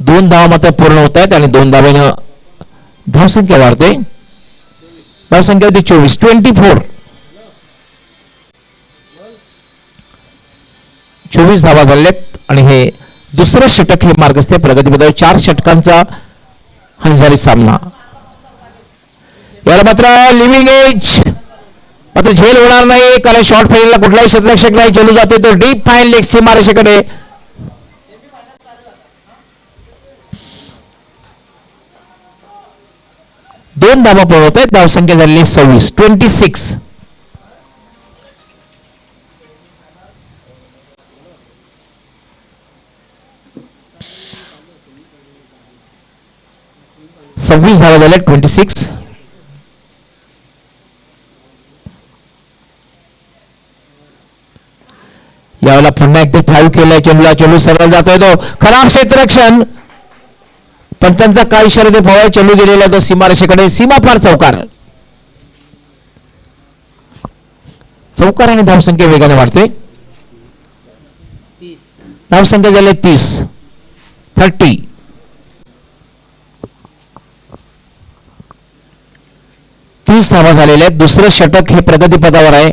2 धावा मात्र पूर्ण होत आहेत आणि 2 धावेनं धावसंख्या वाढते. धावसंख्या होती 24. 24 धावा झालेत आणि हे दुसरं षटक हे मार्गस्थ प्रगतीपथावर 4 षटकांचा हंगारी सामना. याला मात्र लिव्हिंग एज मात्र झेल होणार नाही, कारण शॉर्ट फाईनला कुठलाही क्षेत्ररक्षक नाही. चेंडू जाते तो डीप फाईन लेग सीमारेषेकडे. दोन धावा पळवत आहेत. धावसंख्या झालेली 26. धावा झाल्या 26. यावेळेला पुन्हा एकदा ठाईव केलाय चेंडूला. चेंडू सरळ जातोय तो खराब क्षेत्ररक्षण. पंचांचा काय इशारा ते फवार चेंडू गेलेला तो सीमारेषेकडे. सीमा पार चौकार. चौकार आणि धावसंख्या वेगाने वाढते. धावसंख्या झाली 30. 30 धावा झालेल्या आहेत. दुसरं षटक हे प्रगतीपथावर आहे.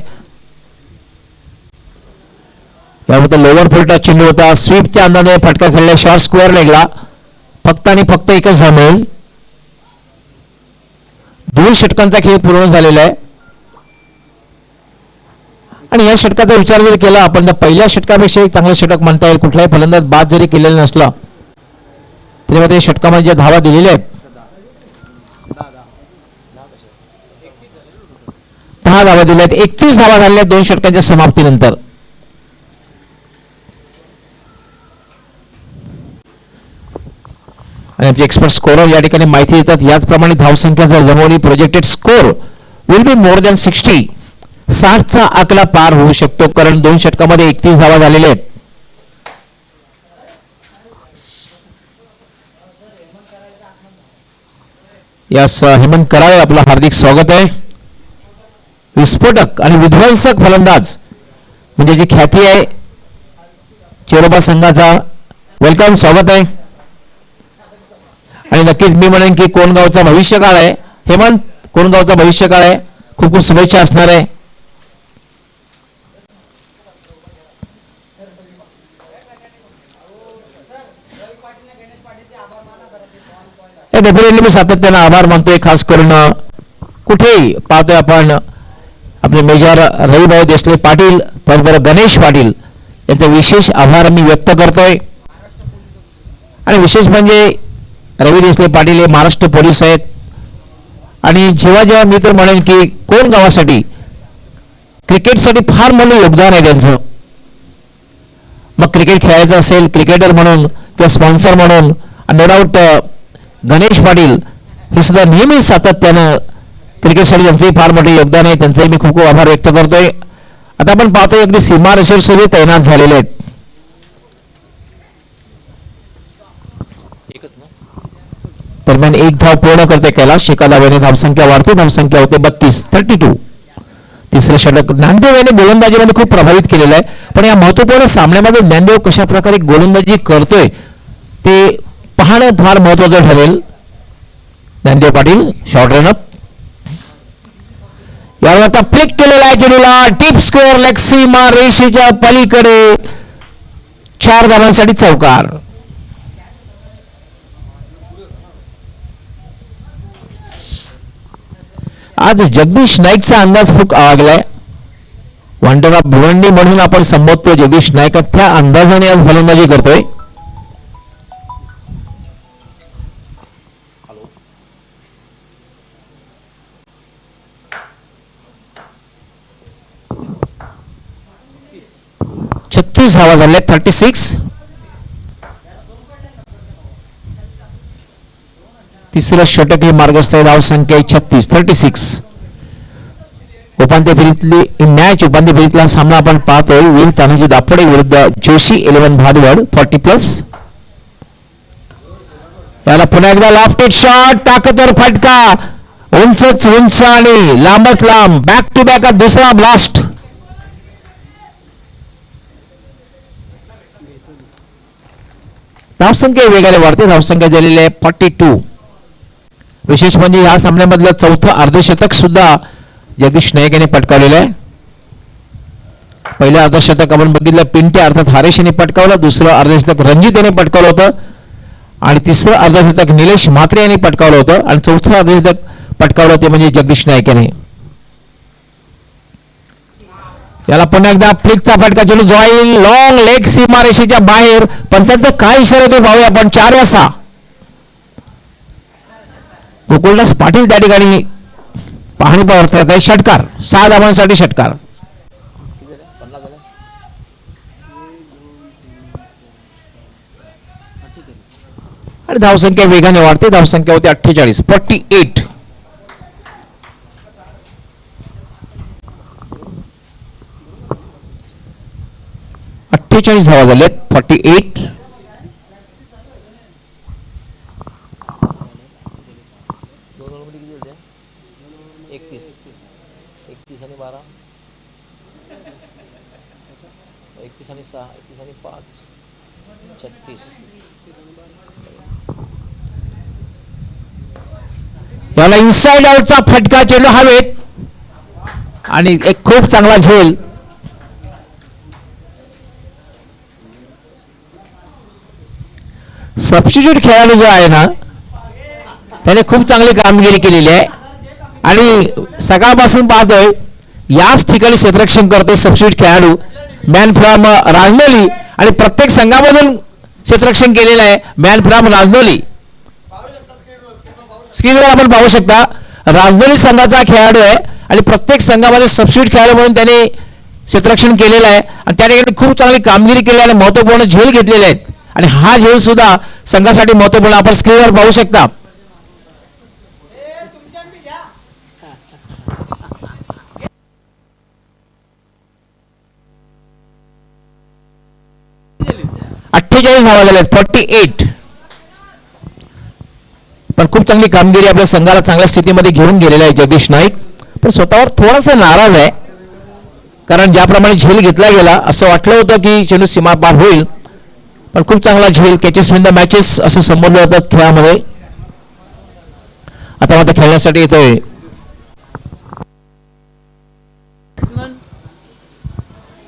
यामध्ये लोअर फुलटा चेंडू होता. स्वीपच्या अंदाने फटका खेळला. शॉर्ट स्क्वेअर लेगला. फक्त आणि फक्त एकच धाव मिळेल. 2 षटकांचा खेळ पूर्ण झालेला आहे. आणि या षटकाचा विचार जर केला आपण तर पहिल्या षटकापेक्षा एक चांगलं षटक म्हणता येईल. कुठलाही फलंदाज बाद जरी केलेला नसला तरी मध्ये षटकामध्ये ज्या धावा दिलेल्या आहेत 10 धावा दिल्या आहेत. 31 धावा झालेल्या 2 षटकांच्या समाप्तीनंतर. आणि आमचे एक्सपर्ट स्कोरर या ठिकाणी माहिती देतात. याचप्रमाणे धावसंख्या जर जमवली projected score will be more than 60. 60चा आकडा पार होऊ शकतो, कारण 2 षटकामध्ये 31 धावा झालेल्या आहेत. यास हेमंत कराळे आपलं हार्दिक स्वागत आहे. विस्फोटक आणि विध्वंसक फलंदाज म्हणजे जी ख्याती आहे चेरोबा संघाचा. वेलकम, स्वागत आहे. आणि नक्कीच मी म्हणेन की कोणगावचा भविष्यकाळ आहे. हेमंत, कोणगावचा भविष्यकाळ आहे. खूप खूप शुभेच्छा असणार आहे. डेफिनेटली मी सातत्यानं आभार मानतोय. खास करून कुठेही पाहतोय आपण आपले मेजर रविभाऊ देसले पाटील, त्याचबरोबर गणेश पाटील यांचा विशेष आभार मी व्यक्त करतोय. आणि विशेष म्हणजे रवी देसले पाटील हे महाराष्ट्र पोलीस आहेत. आणि जेव्हा जेव्हा मी तर म्हणेन की कोण गावासाठी क्रिकेटसाठी फार मोठं योगदान आहे त्यांचं. मग क्रिकेट खेळायचं असेल क्रिकेटर म्हणून किंवा स्पॉन्सर म्हणून, नो डाऊट गणेश पाटील हे सुद्धा नेहमी सातत्यानं क्रिकेटसाठी त्यांचंही फार मोठे योगदान आहे. त्यांचंही मी खूप खूप आभार व्यक्त करतोय. आता आपण पाहतोय अगदी सीमारेषेवर सुद्धा तैनात झालेले आहेत. दरम्यान 1 धाव पूर्ण करते कैलाश. एका धावेने धावसंख्या वाढते. धावसंख्या होते 32. तिसरे षटक ज्ञानदेव याने गोलंदाजीमध्ये खूप प्रभावित केलेलं आहे. पण या महत्वपूर्ण सामन्यामध्ये ज्ञानदेव कशा प्रकारे गोलंदाजी करतोय ते पाहणं फार महत्वाचं ठरेल. Gyandev Patil short run up. यावर आता फ्लिक केलेला आहे चेंडूला. टीप स्क्वेअर लेग सीमा रेषेच्या पलीकडे. 4 धावांसाठी चौकार. आज जगदीश नाईकचा अंदाज खूप आगलाय. वंडर ऑफ भिवंडी म्हणून आपण संबोधतो जगदीश नाईक. त्या अंदाजाने आज फलंदाजी करतोय. धावा झाल्या 36. तिसरं षटक हे मार्गस्थ. धावसंख्या 36. उपांत्य फेरीतली मॅच उपांत्य फेरीतला सामना आपण पाहतोय. वीर तानाजी दाफोडे विरुद्ध जोशी 11 भादवड 40+. याला पुन्हा एकदा लॉफ्टेड शॉट. ताकदवर फटका. उंचच उंच आणि लांबच लांब. बॅक टू बॅक दुसरा ब्लास्ट. धावसंख्या वेगाने वाढते. धावसंख्या झालेली आहे 42. विशेष म्हणजे या सामन्यामधलं चौथं अर्धशतक सुद्धा जगदीश नाईक यांनी पटकावलेलं आहे. पहिलं अर्धशतक आपण बघितलं पिंटे अर्थात हरेश यांनी पटकावलं. दुसरं अर्धशतक रणजित यांनी पटकावलं होतं आणि तिसरं अर्धशतक निलेश म्हात्रे यांनी पटकावलं होतं आणि चौथं अर्धशतक पटकावलं ते म्हणजे जगदीश नाईक यांनी. याला पुन्हा एकदा फ्लिकचा फटका चेंडू जॉईल लॉंग लेग सीमारेषेच्या बाहेर. पंचांचा काय इशारा तो पाहूया आपण. 4 या 6. गोकुळदास पाटील त्या ठिकाणी पाहणी पाहत आहे. षटकार 6 धावांसाठी षटकार. आणि धावसंख्या वेगाने वाढते. धावसंख्या होती 48. 48. धावा झालेत. 48. याला इनसाइड आउटचा फटका चेंडू हवेत आणि एक खूप चांगला झेल. सबस्टिट्यूट खेळाडू जो आहे ना त्याने खूप चांगली कामगिरी केलेली आहे आणि सकाळपासून पाहतोय याच ठिकाणी क्षेत्ररक्षण करतोय सबस्टिट्यूट खेळाडू मॅन फ्रॉम राजनोली आणि प्रत्येक संघामधून क्षेत्ररक्षण केलेलं आहे मॅन फ्रॉम राजनोली. स्क्रीनवर आपण पाहू शकता राजनोली संघाचा खेळाडू आहे आणि प्रत्येक संघामध्ये सबस्टिट्यूट खेळाडू म्हणून त्याने क्षेत्ररक्षण केलेलं आहे आणि त्या ठिकाणी खूप चांगली कामगिरी केली आणि महत्त्वपूर्ण झेल घेतलेले आहेत आणि हा झेल सुद्धा संघासाठी महत्त्वपूर्ण आपण स्क्रीनवर पाहू शकता. धावा झाल्यात. 48. पण खूप चांगली कामगिरी आपल्या संघाला चांगल्या स्थितीमध्ये घेऊन गेलेला आहे जगदीश नाईक. पण स्वतःवर थोडासा नाराज आहे कारण ज्याप्रमाणे झेल घेतला गेला असं वाटलं होतं की चेंडू सीमा पार होईल पण खूप चांगला झेल कॅचेस विन द मॅचेस असं संबोधलं जातं खेळामध्ये. आता मात्र खेळण्यासाठी येतोय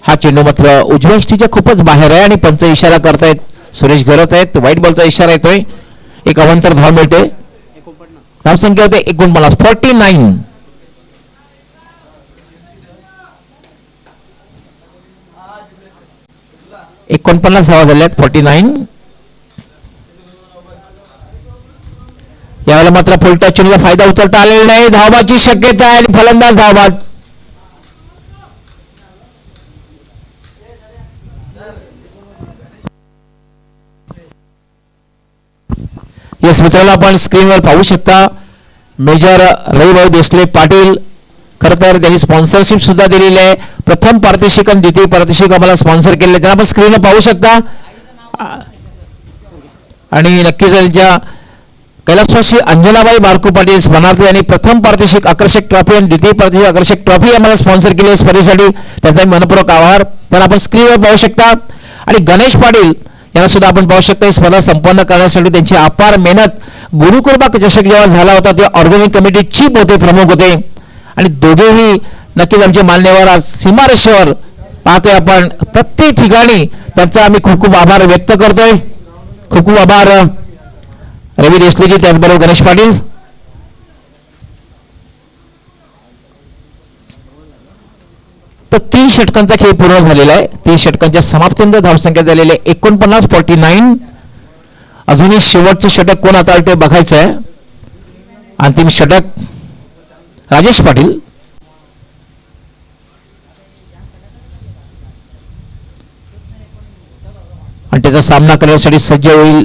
हा चेंडू मात्र उजव्या यष्टीच्या खूपच बाहेर आहे आणि पंच इशारा करतायत. सुरेश घरत आहेत. व्हाईट बॉलचा इशारा येतोय. एक अवंतर धाव मिळते. धावसंख्या होते 49. 49. धावा झाल्यात. 49. यावेळेला मात्र फुलटॉस चेंडूचा फायदा उचलता आलेला नाही. धावबाची शक्यता आहे आणि फलंदाज धावबाद. यस मित्रांनो आपण स्क्रीनवर पाहू शकता मेजर रविभाऊ देसले पाटील खरं तर त्यांनी स्पॉन्सरशिप सुद्धा दिलेली आहे. प्रथम पारितोषिक आणि द्वितीय पारितोषिक आम्हाला स्पॉन्सर केले त्यांना आपण स्क्रीनवर पाहू शकता आणि नक्कीच त्यांच्या कैलासवासी अंजनाबाई बारकू पाटील स्मरणार्थ यांनी प्रथम पारितोषिक आकर्षक ट्रॉफी आणि द्वितीय पारितोषिक आकर्षक ट्रॉफी आम्हाला स्पॉन्सर केली स्पर्धेसाठी त्याचा मनपूर्वक आभार. तर आपण स्क्रीनवर पाहू शकता आणि गणेश पाटील यांना सुद्धा आपण पाहू शकता स्पर्धा संपन्न करण्यासाठी त्यांची अपार मेहनत. गुरुकृपा चषक जेव्हा झाला होता ते ऑर्गॅनिक कमिटी चीफ होते प्रमुख होते आणि दोघेही नक्कीच आमचे मान्यवर आज सीमारेषेवर पाहतोय आपण प्रत्येक ठिकाणी त्यांचा आम्ही खूप खूप आभार व्यक्त करतोय. खूप खूप आभार रवी देशलेजी त्याचबरोबर गणेश पाटील. तर 3 षटकांचा खेळ पूर्ण झालेला आहे. 3 षटकांच्या समाप्तीनंतर धावसंख्या झालेली आहे 49. 49. अजूनही शेवटचं षटक कोण हाताळते बघायचं आहे. अंतिम षटक राजेश पाटील. आणि त्याचा सामना करण्यासाठी सज्ज होईल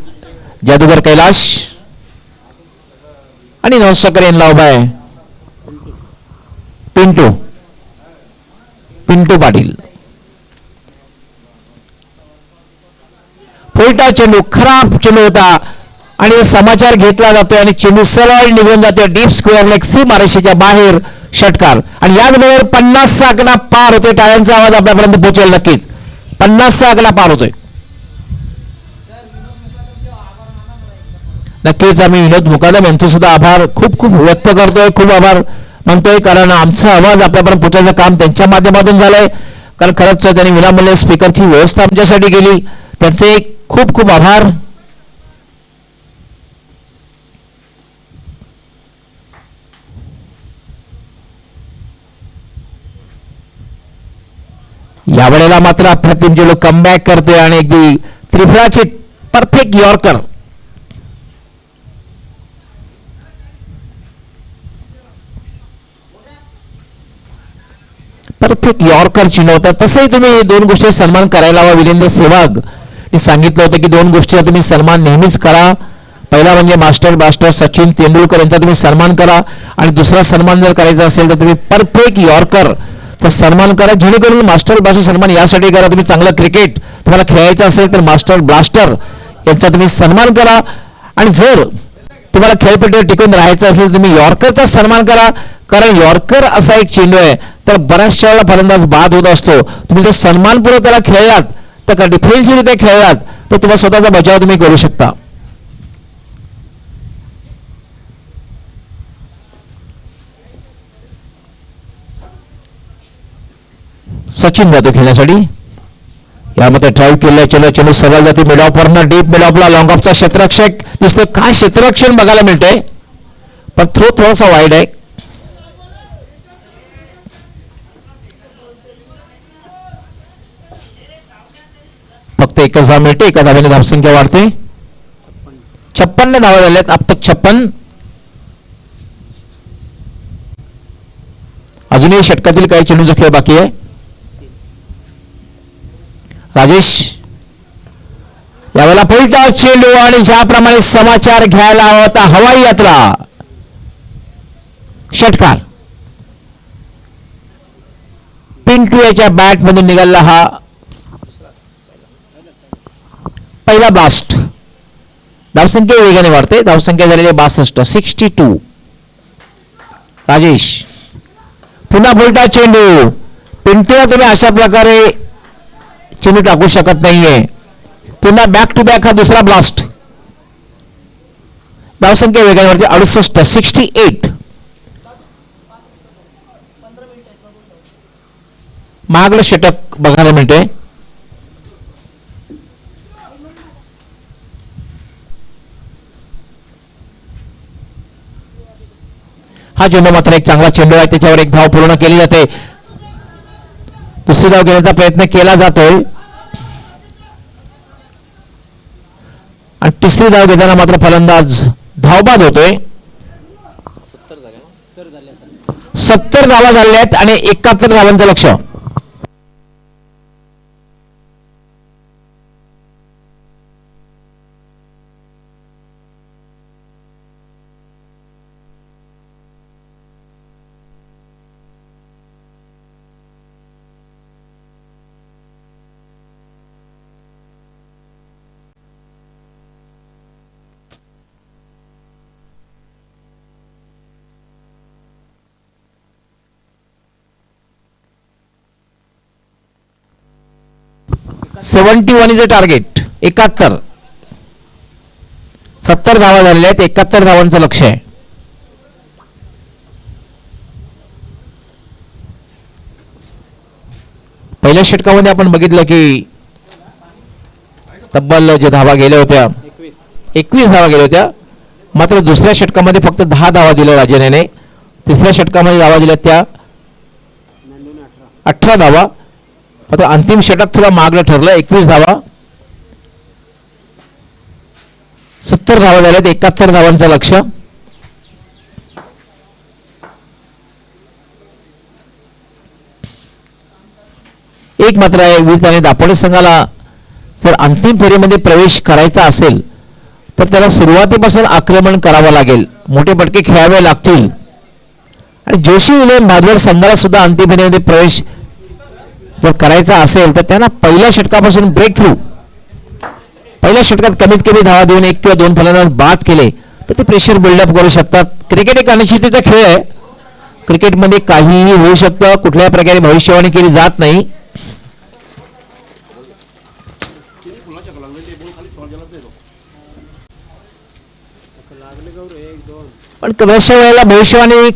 जादूगर कैलाश आणि नवसाकर यांना उभा आहे पिंटू पाटील. फुलटा चेंडू खराब चेंडू होता आणि समाचार घेतला जातोय आणि चेंडू सरळ निघून जातोय डीप स्क्वेअर लेग सीमारेषेच्या बाहेर. षटकार आणि याचबरोबर 50चा आकडा पार होतोय. टाळ्यांचा आवाज आपल्यापर्यंत पोहोचेल नक्कीच. 50चा आकडा पार होतोय. नक्कीच आम्ही विनोद मुकादम यांचे सुद्धा आभार खूप खूप व्यक्त करतोय, खूप आभार मानतोय, कारण आमचा आवाज आपल्यापर्यंत पोहोचायचं काम त्यांच्या माध्यमातून झालंय. कारण खरंच त्यांनी विनामूल्य स्पीकरची व्यवस्था आमच्यासाठी केली, त्यांचे खूप खूप आभार. यावेळेला मात्र अप्रतिम जे लोक कमबॅक करते आणि अगदी त्रिफळाचे परफेक्ट यॉर्कर. परफेक्ट यॉर्कर चिन्हवता. तसंही तुम्ही दोन गोष्टी सन्मान करायला हवा. वीरेंद्र सेहवाग मी सांगितलं होतं की दोन गोष्टीचा तुम्ही सन्मान नेहमीच करा. पहिला म्हणजे मास्टर ब्लास्टर सचिन तेंडुलकर यांचा तुम्ही सन्मान करा, आणि दुसरा सन्मान जर करायचा असेल तर तुम्ही परफेक्ट यॉर्कर चा सन्मान करा. जेणेकरून मास्टर ब्लास्टर सन्मान यासाठी करा, तुम्ही चांगलं क्रिकेट तुम्हाला खेळायचं असेल तर मास्टर ब्लास्टर यांचा तुम्ही सन्मान करा, आणि जर तुम्हाला खेळपट्टीवर टिकून राहायचं असेल तर तुम्ही यॉर्करचा सन्मान करा. कारण यॉर्कर असा एक चेंडू आहे तर बऱ्याचशा वेळेला फलंदाज बाद होत असतो. तुम्ही जर सन्मानपूर्वक त्याला खेळलात तर डिफेन्सिव्हरित्या खेळलात तर तुम्हाला स्वतःचा बचाव तुम्ही करू शकता. सचिन जातो खेळण्यासाठी. यामध्ये ड्राईव्ह केलं, चेंडू सरळ जाते मिड ऑफ वरनं डीप मिड ऑफला लॉंग ऑफचा क्षेत्ररक्षक दिसतो. काय क्षेत्ररक्षण बघायला मिळतंय, पण थ्रो थोडासा वाईड आहे. फक्त एकच धाव मिळते, एका धावेने धावसंख्या वाढते. 56 धावा झाल्यात, अब तक 56. अजूनही षटकातील काही चेंडूचा खेळ बाकी आहे. राजेश यावेळेला फुलटा चेंडू, आणि ज्याप्रमाणे समाचार घ्यायला हवा होता हवाई यात्रा षटकार. पिंटू याच्या बॅट मधून निघाला हा पहिला ब्लास्ट. धावसंख्या वेगाने वाढते, धावसंख्या झालेली 62, 62. राजेश पुन्हा फुलटा चेंडू. पिंटूला तुम्ही अशा प्रकारे चेंडू टाकू शकत नाहीये. पुन्हा बॅक टू बॅक हा दुसरा ब्लास्ट. धावसंख्या वेगाने वाढते, 68, 68. महागडं षटक बघायला मिळते. हा चेंडू मात्र एक चांगला चेंडू आहे, त्याच्यावर एक धाव पूर्ण केली जाते. दुसरी धाव घेण्याचा प्रयत्न केला जातोय, आणि तिसरी धाव घेताना मात्र फलंदाज धावबाद होतोय. 70 धावा झाल्या आहेत आणि 71 धावांचं लक्ष. $71 इज अ टार्गेट. 71. 70 धावा झालेल्या आहेत, 71 धावांचं लक्ष आहे. पहिल्या षटकामध्ये आपण बघितलं की तब्बल जे धावा गेल्या होत्या 21 धावा गेल्या होत्या. मात्र दुसऱ्या षटकामध्ये फक्त 10 धावा दिल्या राजेने. तिसऱ्या षटकामध्ये धावा दिल्या त्या 18 धावा. आता अंतिम षटक थोडा मागलं ठरलं, 21 धावा. 70 धावा झाल्यात, 71 धावांचं लक्ष. एक मात्र आहे, वीज आणि दापोली संघाला जर अंतिम फेरीमध्ये प्रवेश करायचा असेल तर त्याला सुरुवातीपासून आक्रमण करावं लागेल, मोठे फटके खेळावे लागतील. आणि जोशी विलेम भादवड संघाला सुद्धा अंतिम फेरीमध्ये प्रवेश जर करायचा असेल तर त्यांना पहिल्या षटकापासून ब्रेक थ्रू, पहिल्या षटकात कमीत कमी धावा देऊन 1 किंवा 2 फलंदाज बाद केले तर ते प्रेशर बिल्डअप करू शकतात. क्रिकेट एक अनिश्चिततेचा खेळ आहे. क्रिकेटमध्ये काहीही होऊ शकतं, कुठल्याही प्रकारे भविष्यवाणी केली जात नाही. पण बऱ्याचशा वेळेला भविष्यवाणी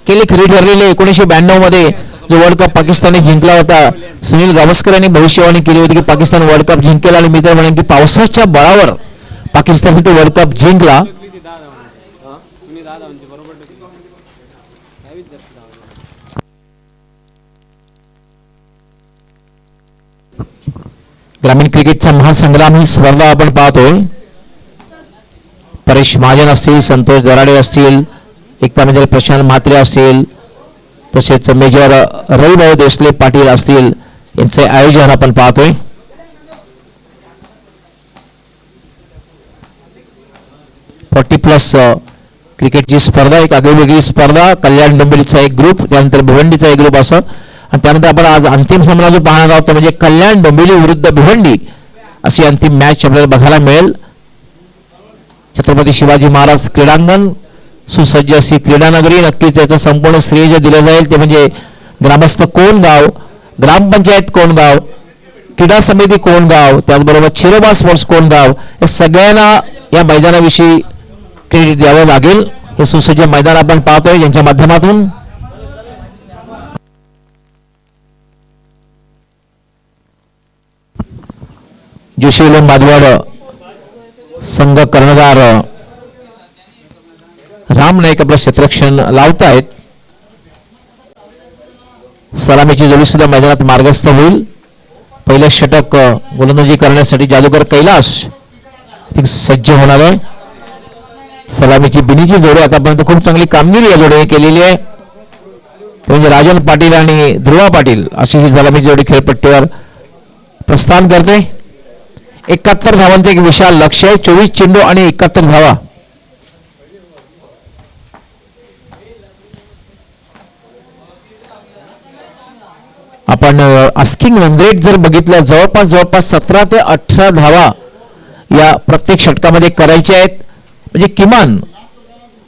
केली खरी ठरलेली. 1992 मध्ये जो वर्ल्ड कप पाकिस्तानने जिंकला होता, सुनील गावस्कर यांनी भविष्यवाणी केली होती की पाकिस्तान वर्ल्ड कप जिंकेल, आणि मी तर म्हणेन की पावसाच्या बळावर पाकिस्तानने तो वर्ल्ड कप जिंकला. ग्रामीण क्रिकेटचा महासंग्राम ही स्पर्धा आपण पाहतोय. परेश महाजन असतील, संतोष दराडे असतील, एकता मेजर प्रशांत म्हात्रे असतील, तसेच मेजर रविभाऊ देसले पाटील असतील, यांचे आयोजन आपण पाहतोय. +40 क्रिकेटची स्पर्धा, एक आगळीवेगळी स्पर्धा. कल्याण डोंबिवलीचा एक ग्रुप, त्यानंतर भिवंडीचा एक ग्रुप, असं. आणि त्यानंतर आपण आज अंतिम सामना जो पाहणार आहोत म्हणजे कल्याण डोंबिवली विरुद्ध भिवंडी अशी अंतिम मॅच आपल्याला बघायला मिळेल. छत्रपती शिवाजी महाराज क्रीडांगण, सुसज्ज अशी क्रीडानगरी. नक्कीच याचं संपूर्ण श्रेय जे दिलं जाईल ते म्हणजे ग्रामस्थ कोणगाव, ग्रामपंचायत कोणगाव, क्रीडा समिती कोणगाव, त्याचबरोबर चिरोबा स्पोर्ट्स कोणगाव, या सगळ्यांना या मैदानाविषयी क्रेडिट द्यावं लागेल. हे सुसज्ज मैदान आपण पाहतोय ज्यांच्या माध्यमातून जोशीलम बादवाड संघ कर्णधार राम नाईक आपलं क्षेत्ररक्षण लावतायत. सलामीची जोडी सुद्धा मैदानात मार्गस्थ होईल. पहिलं षटक गोलंदाजी करण्यासाठी जादूगर कैलास सज्ज होणार आहे. सलामीची बिनीची जोडी आतापर्यंत खूप चांगली कामगिरी या जोडीने केलेली आहे. म्हणजे राजन पाटील आणि ध्रुवा पाटील अशी ही सलामीची जोडी खेळपट्टीवर प्रस्थान करते. 71 धावांचे एक विशाल लक्ष्य आहे. 24 चेंडू आणि 71 धावा. आपण आस्किंग रन रेट जर बघितलं, जवळपास 17 ते 18 धावा या प्रत्येक षटकामध्ये करायच्या आहेत. म्हणजे किमान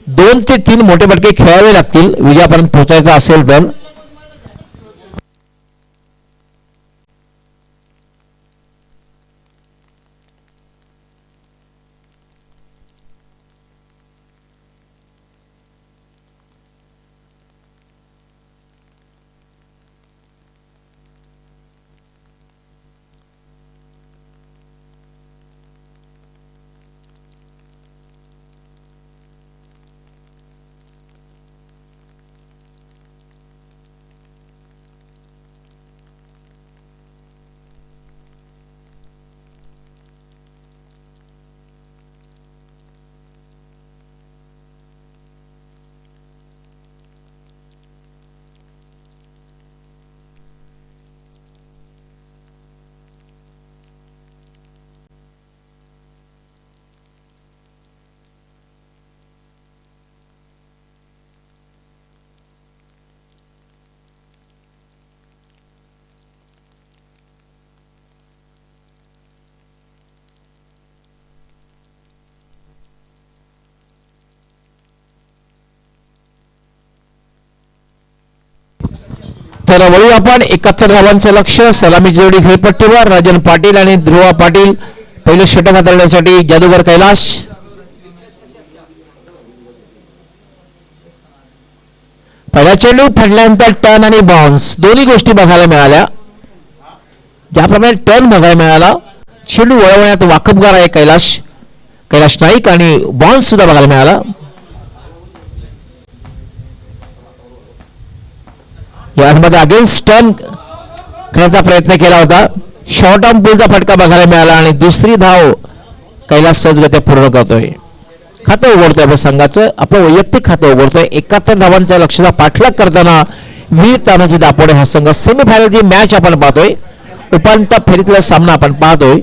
2 ते 3 मोठे फटके खेळावे लागतील विजयापर्यंत पोहोचायचा असेल तर. तर वळू आपण 71 धावांचं लक्ष्य. सलामी जोडी खेळपट्टीवर राजन पाटील आणि ध्रुवा पाटील. पहिलं षटक हाताळण्यासाठी जादूगर कैलास. पहिला चेंडू फडल्यानंतर टर्न आणि बाउन्स दोन्ही गोष्टी बघायला मिळाल्या. ज्याप्रमाणे टर्न बघायला मिळाला, चेंडू वळवण्यात वाकबगार आहे कैलाश नाईक, आणि बाउन्स सुद्धा बघायला मिळाला. यामध्ये अगेन्स्ट टर्न करण्याचा प्रयत्न केला होता. शॉर्ट आर्म पुलचा फटका बघायला मिळाला आणि दुसरी धाव कैलास सहजगत्या पूर्ण करतोय. खातं उघडतोय आपल्या संघाचं, आपलं वैयक्तिक खातं उघडतोय. 71 धावांच्या लक्ष्याचा पाठलाग करताना वीर तानाजी दापोडे हा संघ सेमीफायनलची मॅच आपण पाहतोय. उपांत्य फेरीतला सामना आपण पाहतोय.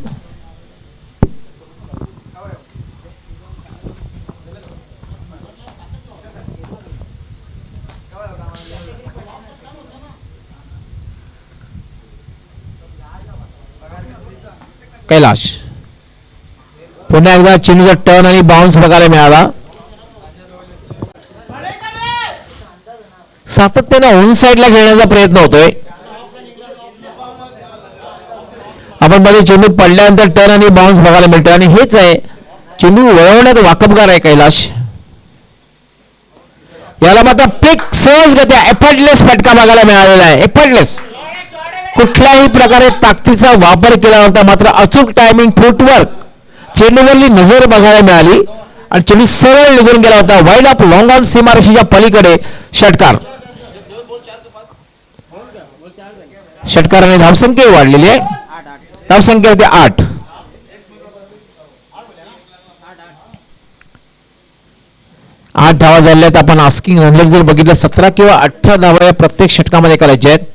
कैलाश पुन्हा एकदा चेंडूचा टर्न आणि बाउन्स बघायला मिळाला. सातत्याने ऑन साइडला खेळण्याचा प्रयत्न होतोय. आपण मध्ये चेंडू पडल्यानंतर टर्न आणि बाउन्स बघायला मिळतोय आणि हेच आहे चेंडू वळवण्यात वाकबगार आहे कैलाश. याला मात्र पिक सहजगत्या एफर्टलेस फटका बघायला मिळालेला आहे. एफर्टलेस, कुठल्याही प्रकारे ताकदीचा वापर केला नव्हता, मात्र अचूक टायमिंग, फुटवर्क, चेंडूवरली नजर बघायला मिळाली आणि चेंडू सरळ निघून गेला होता. वाईड ऑफ लॉंग ऑन सीमारेषेच्या पलीकडे षटकार. षटकाराने धावसंख्या वाढलेली आहे. धावसंख्या होती 8. आठ धावा झाल्या आहेत. आपण आस्किंग रन जर बघितलं 17 किंवा 18 धावा या प्रत्येक षटकामध्ये करायच्या आहेत.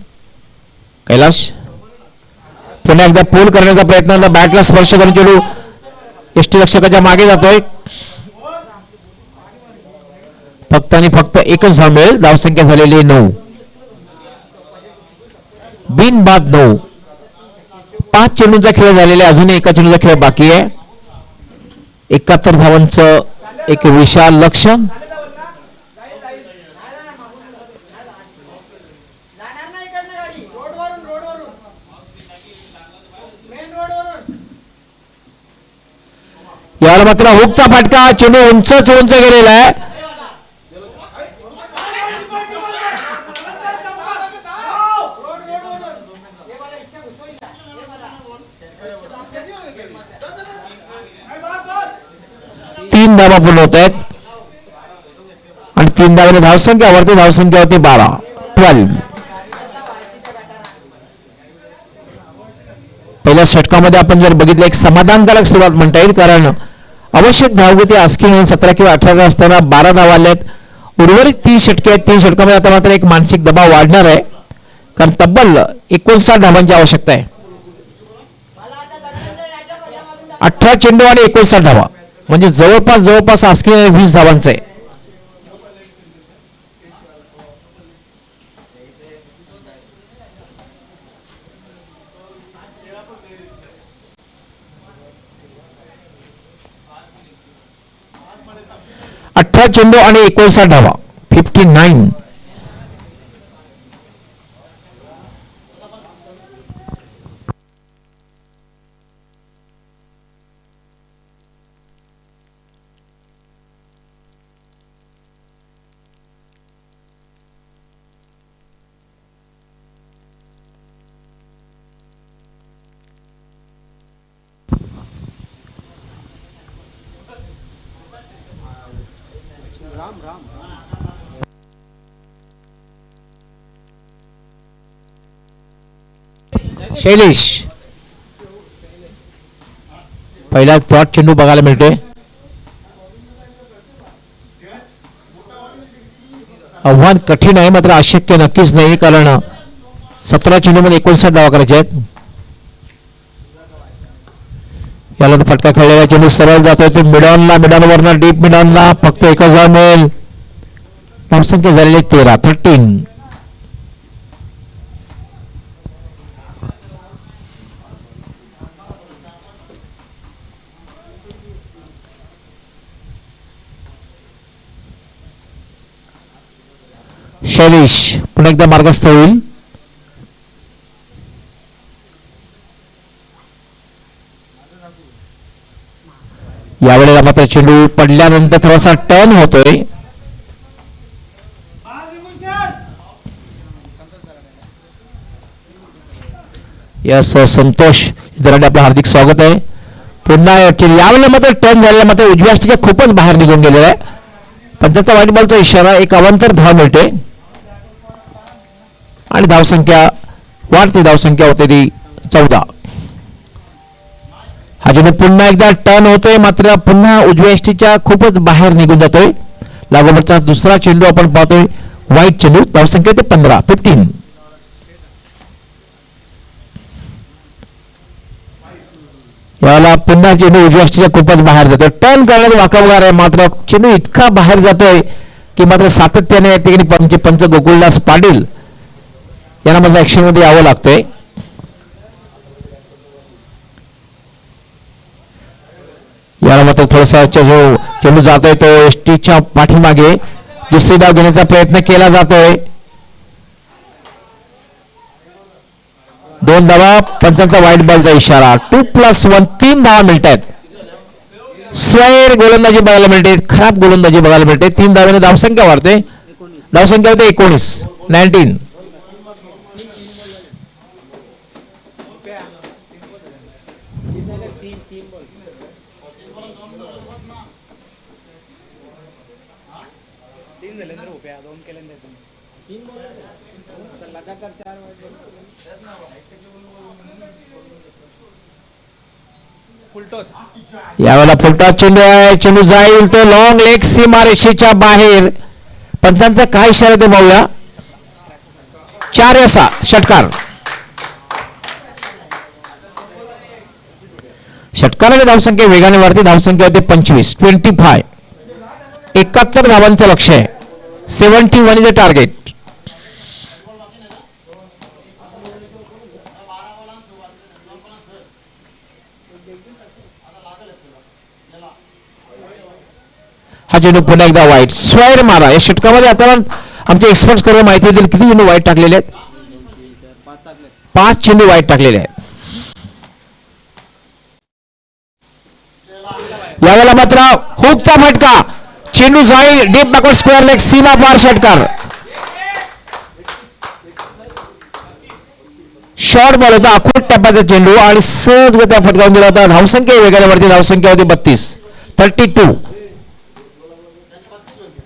कैलाश पुन्हा एकदा पूल करण्याचा प्रयत्न, बॅटला स्पर्श करून चेंडू यष्टीरक्षकाच्या मागे जातोय. फक्त आणि फक्त एकच धाव मिळेल. धावसंख्या झालेली 9. बिनबाद 9. 5 चेंडूंचा खेळ झालेला आहे. अजूनही एका चेंडूचा खेळ बाकी आहे. 71 धावांचं एक विशाल लक्ष. याला मात्र हुकचा फटका, चेंडू उंच गेलेला आहे. तीन धावा पूर्ण होत आहेत आणि 3 धावाने धावसंख्या वरती. धावसंख्या होती 12. पहिल्या षटकामध्ये आपण जर बघितलं एक समाधानकारक सुरुवात म्हणता येईल, कारण आवश्यक धावगती आस्किंग 17 किंवा 18 असताना 12 धावा आल्या आहेत. उर्वरित 30 षटके आहेत. 3 षटकामध्ये आता मात्र एक मानसिक दबाव वाढणार आहे, कारण तब्बल 59 धावांची आवश्यकता आहे. 18 चेंडू आणि 59 धावा म्हणजे जवळपास आस्किंग 20 धावांचं आहे. चेंडू आणि 59 धावा. 59. शैलेश पहिला डॉट चेंडू बघायला मिळतोय. आव्हान कठीण आहे, मात्र अशक्य नक्कीच नाही, कारण 17 चेंडू मध्ये 59 धावा करायचे आहेत. याला तर फटका खेळलेला चेंडू सरळ जातोय तो मिडॉनला. मिडॉनवरनं डीप मिडॉनला फक्त एकच धाव मिळेल. धावसंख्या झालेली 13. शैलेश पुन्हा एकदा मार्गस्थ होईल. यावेळेला मात्र चेंडू पडल्यानंतर थोडासा टर्न होतोय. यस संतोष इतरांनी आपलं हार्दिक स्वागत आहे. पुन्हा यावेळेला मात्र टर्न झालेला मात्र उजव्या स्टिच्या खूपच बाहेर निघून गेलेला आहे. पंचांचा व्हाईट बॉलचा इशारा. एक अवांतर धाव मिळते आणि धावसंख्या वाढती. धावसंख्या होते ती 14. हा चेंडू पुन्हा एकदा टर्न होतोय, मात्र पुन्हा उजव्या स्टिच्या खूपच बाहेर निघून जातोय. लागोपाठचा दुसरा चेंडू आपण पाहतोय व्हाईट चेंडू. धावसंख्या होते 15. याला पुन्हा चेंडू उजव्या स्टिच्या खूपच बाहेर जातोय. टर्न करण्यात वाकबगार आहे, मात्र चेंडू इतका बाहेर जातोय की मात्र सातत्याने या ठिकाणी पंच गोकुळदास पाटील यांना माझ्या ऍक्शन मध्ये यावं लागतंय. याला मात्र थोडासा जो चेंडू जातोय तो एसटीच्या पाठीमागे. दुसरी धाव घेण्याचा प्रयत्न केला जातोय. 2 धावा. पंचांचा व्हाईट बॉलचा इशारा. 2+1 3 धावा मिळत आहेत. स्वैर गोलंदाजी बघायला मिळते, खराब गोलंदाजी बघायला मिळते. 3 धावेने धावसंख्या वाढते. धावसंख्या होते 19. यावेळेला फुलटॉस चेंडू आहे. चेंडू जाईल तो लॉंग लेग सीमारेषेच्या बाहेर. पंचांचा काय इशारा ते पाहूया. 4 षटकार. षटकाराने धावसंख्या वेगाने वाढते. धावसंख्या होते 25. 71 धावांचं लक्ष आहे. 71 इज अ टार्गेट. हा चेंडू पुन्हा एकदा वाईट. स्वैर मारा. या षटकामध्ये आता आमचे एक्सपर्ट करून माहिती देतील किती चेंडू वाईट टाकलेले आहेत. 5 चेंडू वाईट टाकलेले आहेत. यावेळेला मात्र हुकचा फटका. चेंडू जाईल डीप बॅकवर्ड स्क्वेअर लेग सीमा पार. षटकार. शॉर्ट बॉल होता. आखूड टप्प्याचा चेंडू आणि सहजगत्या फटकावून दिला होता. धावसंख्या वेगाने वरती. धावसंख्या होती 32.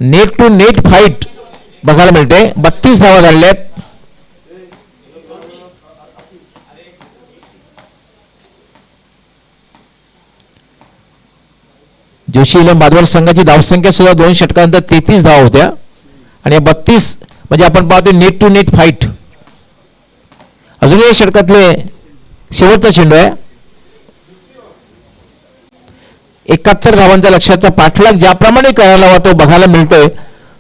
नेट टू नेट फाईट बघायला मिळते. 32 धावा झालेल्या आहेत. जोशी इलेव्हन बादवर संघाची धावसंख्या सुद्धा 2 षटकानंतर 33 धावा होत्या आणि 32 म्हणजे आपण पाहतो नेट टू नेट फाईट. अजूनही षटकातले शेवटचा चेंडू आहे. 71 धावांचा लक्ष्याचा पाठलाग ज्याप्रमाणे करायला हवा तो बघायला मिळतोय.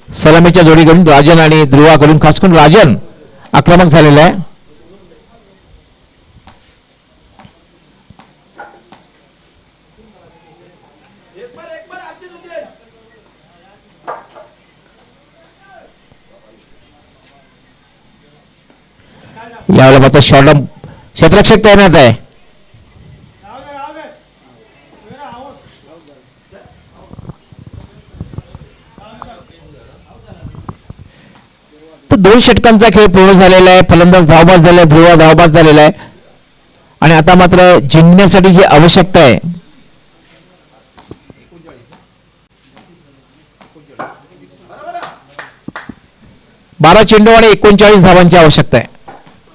सलामीच्या जोडीकडून राजन आणि ध्रुवाकडून. खास करून राजन आक्रमक झालेला आहे. यावेळेला मात्र शॉर्ट क्षेत्ररक्षक तैनात आहे. तर 2 षटकांचा खेळ पूर्ण झालेला आहे. फलंदाज धावबाद झालेला आहे. ध्रुवा धावबाद झालेला आहे आणि आता मात्र जिंकण्यासाठी जी आवश्यकता आहे 12 चेंडू आणि 39 धावांची आवश्यकता आहे.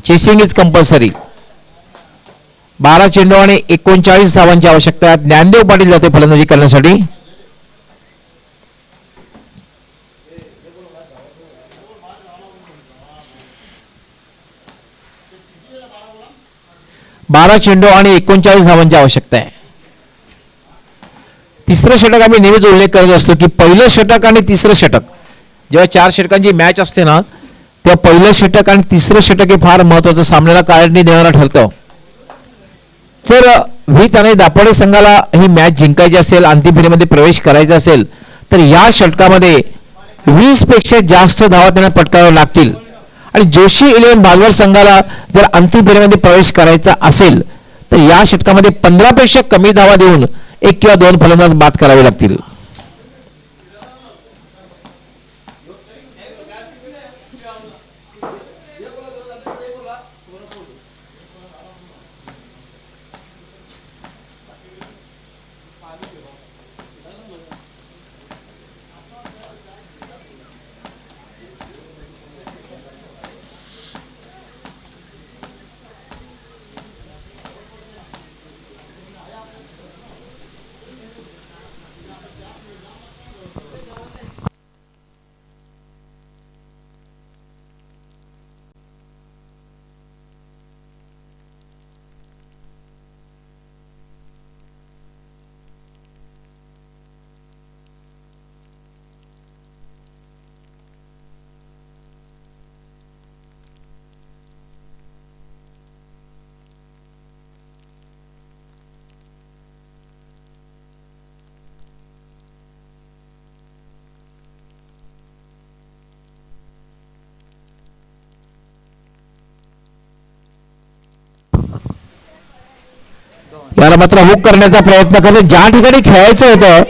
Chasing is compulsory. 12 चेंडू आणि 39 धावांची आवश्यकता आहे. ज्ञानदेव पाटील जाते फलंदाजी करण्यासाठी. बारा चेंडू आणि 39 धावांची आवश्यकता आहे. तिसरं षटक आम्ही नेहमीच उल्लेख करत असतो की पहिलं षटक आणि तिसरं षटक जेव्हा 4 षटकांची मॅच असते ना तेव्हा पहिलं षटक आणि तिसरं षटक हे फार महत्वाचं सामन्याला कारणी देणारं ठरतं. जर व्हीत आणि दापोडे संघाला ही मॅच जिंकायची असेल, अंतिम फेरीमध्ये प्रवेश करायचा असेल तर या षटकामध्ये 20 पेक्षा जास्त धावा त्यांना पटकाव्या लागतील आणि जोशी इलेव्हन बालवर संघाला जर अंतिम फेरीमध्ये प्रवेश करायचा असेल तर या षटकामध्ये 15 पेक्षा कमी धावा देऊन 1 किंवा 2 फलंदाज बाद करावे लागतील. याला मात्र हुक करण्याचा प्रयत्न करतो. ज्या ठिकाणी खेळायचं होतं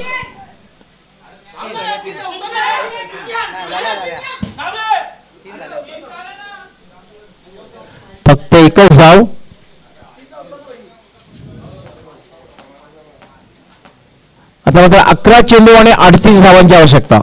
फक्त एकच धाव. आता मात्र 11 चेंडू आणि 38 धावांची आवश्यकता.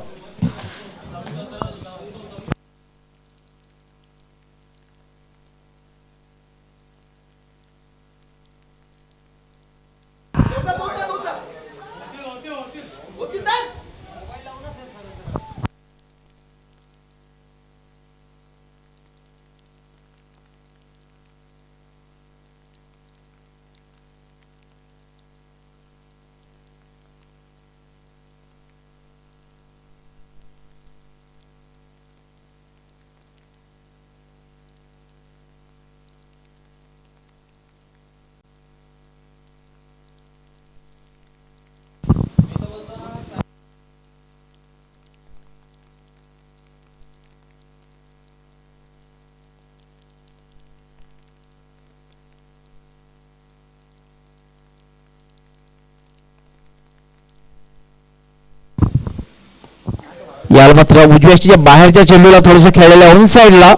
याला मात्र उजव्या बाहेरच्या चेंडूला थोडंसं खेळलेल्या ऑन साईडला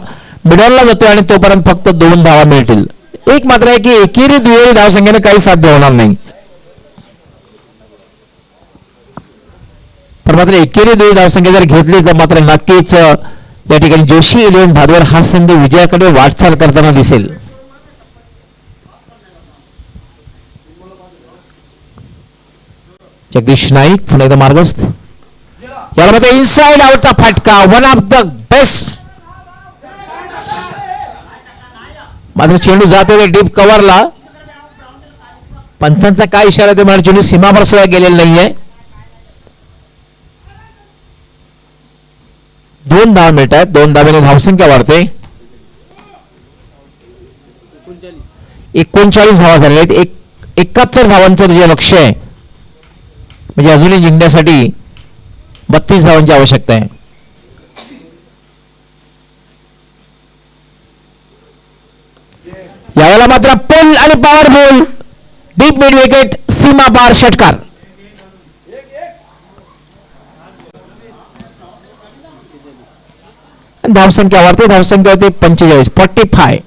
मिडलला जातोय आणि तोपर्यंत फक्त 2 धावा मिळतील. एक मात्र आहे की एकेरी दुहेरी धावसंख्येने काही साध्य होणार नाही. पण मात्र एकेरी दुहेरी धावसंख्या जर घेतली तर मात्र नक्कीच या ठिकाणी जोशी 11 भादवर हा संघ विजयाकडे वाटचाल करताना दिसेल. जगदीश नाईक पुन्हा एकदा मार्गस्थ. याला मात्र इनसाइड आउटचा फटका. One of the best. मात्र चेंडू जात होते डीप कव्हरला. पंचांचा काय इशारा ते मला चेंडू सीमावर सुद्धा गेलेला नाहीये. 2 धावा मिळत आहेत. 2 धावेने धावसंख्या वाढते. 39 धावा झालेल्या आहेत. 71 धावांचं जे लक्ष्य आहे म्हणजे अजूनही जिंकण्यासाठी 32 धावांची आवश्यकता आहे. यावेळेला मात्र पुल आणि पॉवरफुल डीप मिड विकेट सीमा पार षटकार. धावसंख्या वाढते. धावसंख्या होते 45 45.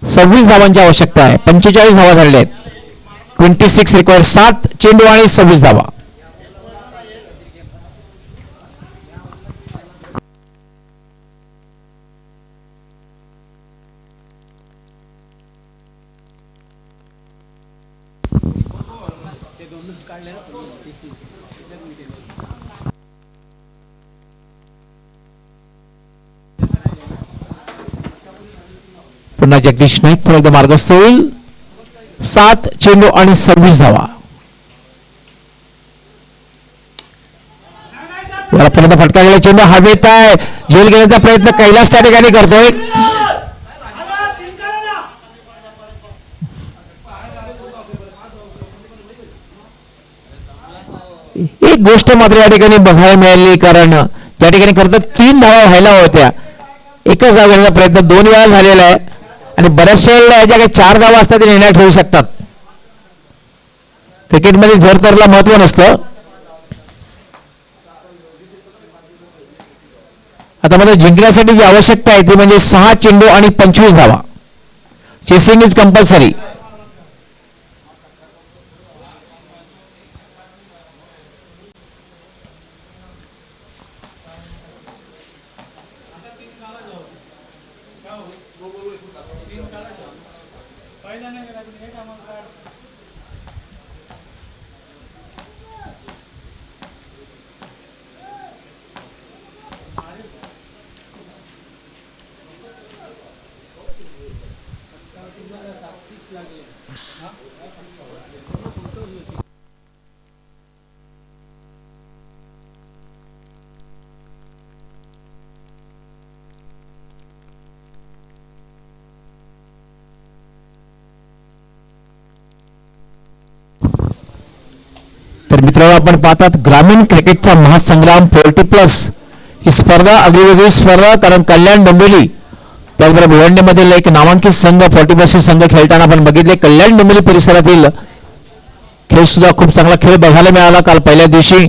सव्वीस धावांची आवश्यकता आहे. 45 धावा झालेल्या आहेत. 26 रिक्वायर. 7 चेंडू आणि 26 धावा. पुन्हा जगदीश नाईक पुन्हा एकदा मार्गस्थ होईल. 7 चेंडू आणि 26 धावा. याला पुन्हा फटका गेला. चेंडू हवेत आहे. झेल घेण्याचा प्रयत्न कैलास त्या ठिकाणी करतोय. एक गोष्ट मात्र या ठिकाणी बघायला मिळाली कारण त्या ठिकाणी खरं तर 3 धावा व्हायला होत्या. एकच धाव घेण्याचा प्रयत्न 2 वेळा झालेला आहे आणि बऱ्याचशा वेळेला ज्या काही 4 धावा असतात ते निर्णय ठेवू शकतात. क्रिकेटमध्ये झर तरला महत्व नसतं. आता मला जिंकण्यासाठी जी आवश्यकता आहे ती म्हणजे 6 चेंडू आणि 25 धावा. Chasing is compulsory. तर मित्रांनो आपण पाहतात ग्रामीण क्रिकेटचा महासंग्राम 40+ ही स्पर्धा आगळीवेगळी स्पर्धा, कारण कल्याण डोंबिवली त्याचबरोबर भिवंडीमधील एक नामांकित संघ 40+ संघ खेळताना आपण बघितले. कल्याण डोंबिवली परिसरातील खेळ सुद्धा खूप चांगला खेळ बघायला मिळाला. काल पहिल्या दिवशी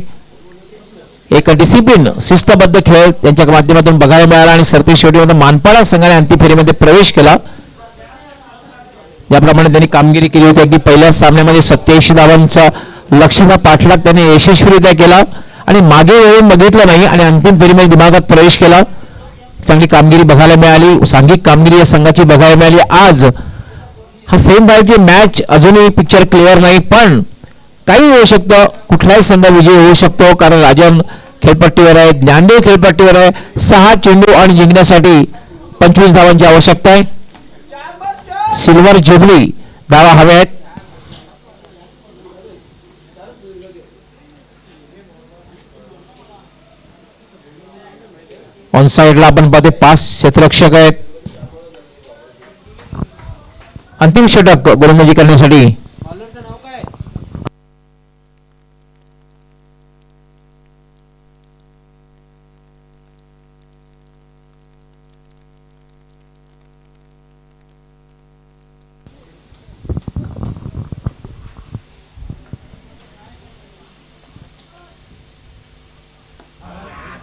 एक डिसिप्लिन शिस्तबद्ध खेळ त्यांच्या माध्यमातून बघायला मिळाला आणि सरतेशेवटीमध्ये मानपाडा संघाने अंतिम फेरीमध्ये प्रवेश केला. ज्याप्रमाणे त्यांनी कामगिरी केली होती, अगदी पहिल्या सामन्यामध्ये 87 धावांचा लक्ष्याचा पाठलाग त्यांनी यशस्वीरित्या केला आणि मागे वळून बघितलं नाही आणि अंतिम फेरीमध्ये दिमागात प्रवेश केला. चांगली कामगिरी बघायला मिळाली, सांघिक कामगिरी या संघाची बघायला मिळाली. आज हा सेम बायची मॅच अजूनही पिक्चर क्लिअर नाही, पण काही होऊ शकतं, कुठलाही संघ विजयी होऊ शकतो, कारण राजन खेळपट्टीवर आहे, ज्ञानदेव खेळपट्टीवर आहे. 6 चेंडू आणि जिंकण्यासाठी 25 धावांची आवश्यकता आहे. सिल्वर जुबली धावा हव्या आहेत. ऑन साइडला आपण पाहतो 5 क्षेत्ररक्षक आहेत. अंतिम षटक गोलंदाजी करण्यासाठी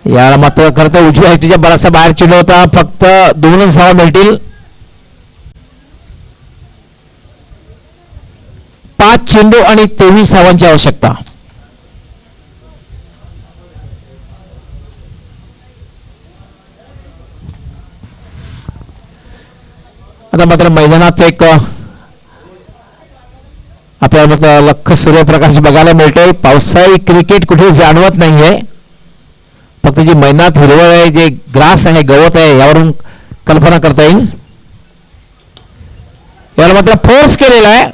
याला मात्र खरं तर उजव्या हातीच्या बराचसा बाहेर चेंडू होता. फक्त 2च धावा मिळतील. 5 चेंडू आणि 23 धावांची आवश्यकता. आता मात्र मैदानात एक आपल्याला मात्र लख सूर्यप्रकाश बघायला मिळतोय. पावसाळी क्रिकेट कुठे जाणवत नाहीये, फक्त जी मैदानात हिरवळ आहे, जे ग्रास आहे, गवत आहे, यावरून कल्पना करता येईल. याला मात्र फोर्स केलेला आहे.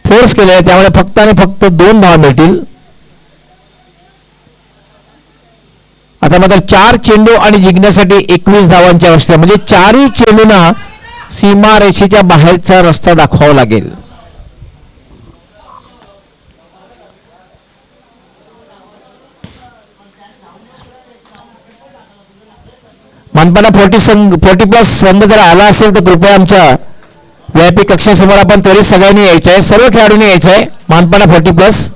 फोर्स केले त्यामुळे फक्त आणि फक्त 2 धावा मिळतील. आता मात्र 4 चेंडू आणि जिंकण्यासाठी 21 धावांची आवश्यकता, म्हणजे 4ही चेंडूंना सीमारेषेच्या बाहेरचा रस्ता दाखवावा लागेल. मानपाडा 40+ संघ जर आला असेल तर कृपया आमच्या VIP कक्षासमोर आपण त्वरित सगळ्यांनी यायचं आहे, सर्व खेळाडूंनी यायचं आहे. मानपाडा 40+.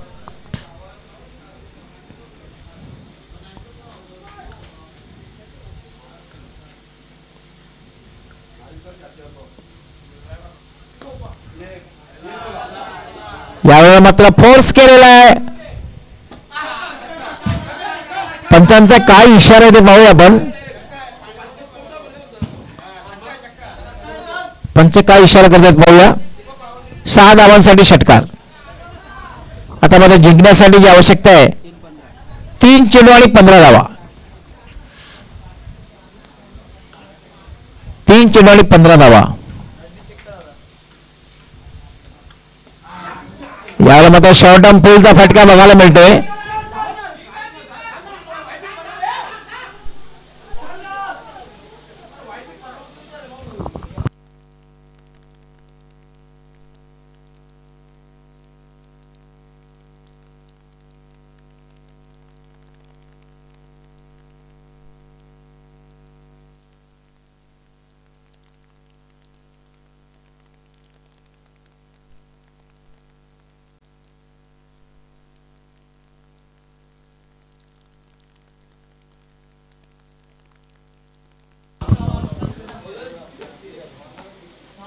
यावेळेला मात्र फोर्स केलेला आहे. पंचांचा काय इशारा आहे ते पाहूया आपण. पंच काय इशारा करतात पाहूया. 6 धावांसाठी षटकार. आता मात्र जिंकण्यासाठी जी आवश्यकता आहे 3 चेंडू आणि 15 धावा. 3 चेंडू आणि 15 धावा. यावेळेला मात्र शॉर्ट आर्म पुलचा फटका बघायला मिळतोय.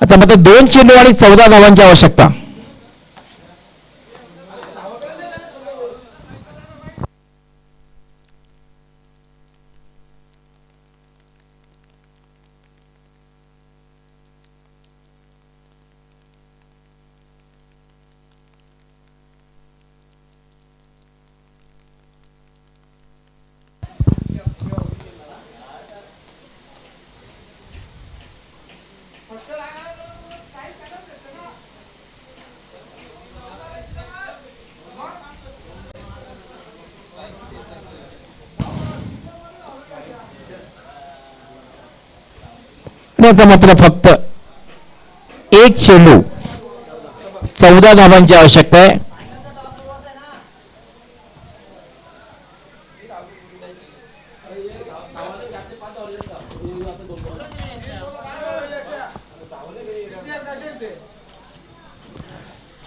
आता मात्र 2 चेंडू आणि 14 धावांची आवश्यकता. आता मात्र फक्त 1 चेंडू 14 धावांची आवश्यकता आहे.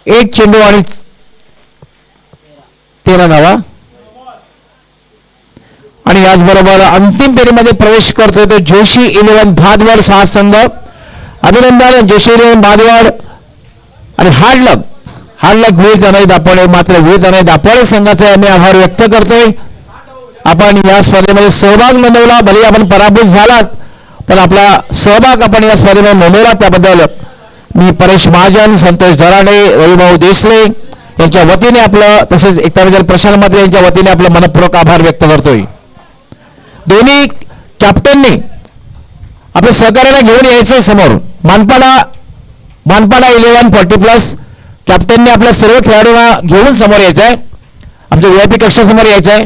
एक चेंडू आणि 13 धावा. आणि याचबरोबर अंतिम फेरीमध्ये प्रवेश करतोय तो जोशी 11 भादवड सहा संघ. अभिनंदन जोशी 11 भादवड. आणि हार्ड लक विविध अनय दापोळे. मात्र विविध अनय दापोळे संघाचे आम्ही आभार व्यक्त करतोय. आपण या स्पर्धेमध्ये सहभाग नोंदवला. भले आपण पराभूत झालात पण आपला सहभाग आपण या स्पर्धेमध्ये नोंदवला त्याबद्दल मी परेश महाजन, संतोष दराडे, रविभाऊ देसले यांच्या वतीने आपलं, तसेच एकता प्रशांत मात्रे यांच्या वतीने आपलं मनपूर्वक आभार व्यक्त करतोय. दोन्ही कॅप्टननी आपल्या सहकार्याला घेऊन यायचं समोर. मानपाडा 1140+ कॅप्टनने आपल्या सर्व खेळाडूंना घेऊन समोर यायचंय. आमच्या VIP कक्षासमोर यायचंय.